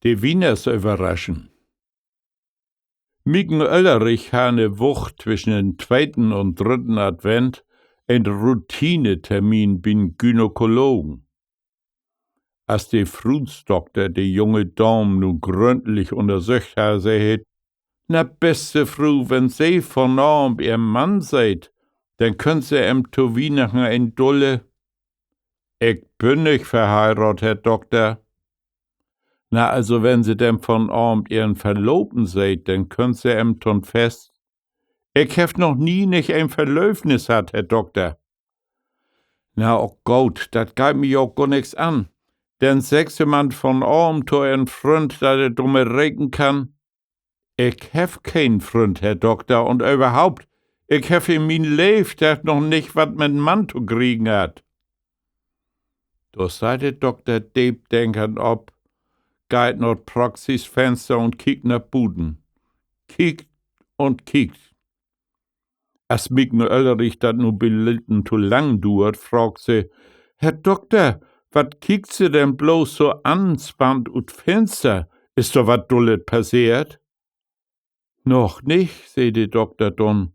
Die Wieners überraschen. Micken Oellerich ha eine Woche zwischen den 2. und 3. Advent ein Routinetermin beim Gynäkologen. Als der Frutsdoktor die junge Dame nun gründlich untersucht hat, sagt, na beste Frau, wenn Sie von Abend Ihr Mann seid, dann könnt Sie ihm zu Weihnachten ein Dulle. Ich bin nicht verheiratet, Herr Doktor. Na, also wenn Sie denn von Abend Ihren Verlobten seid, dann könnt Sie ihm schon fest. Ich hab noch nie nicht ein Verlöbnis hat, Herr Doktor. Na, oh Gott, dat geht mir auch gar nix an. Denn sechs jemand von Abend zu Ihren Freund, dat er dumme reden kann. Ich hab keinen Freund, Herr Doktor, und überhaupt, ich hab in mein Leben dat noch nicht wat mit Mann zu kriegen hat. Da sei der Doktor denkend ob, geht nach Praxisfenster und kiekt nach Buden. Kiekt und kiekt. Als Micken Oellerich dat nu belitten zu lang duert, fragt sie, Herr Doktor, wat kiekt sie denn bloß so anspannt ut Fenster? Ist doch wat Dullet passiert? Noch nicht, seh die Doktor dann.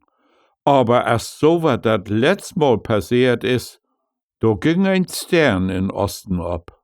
Aber als so wat dat letztmal passiert ist, da ging ein Stern in Osten ab.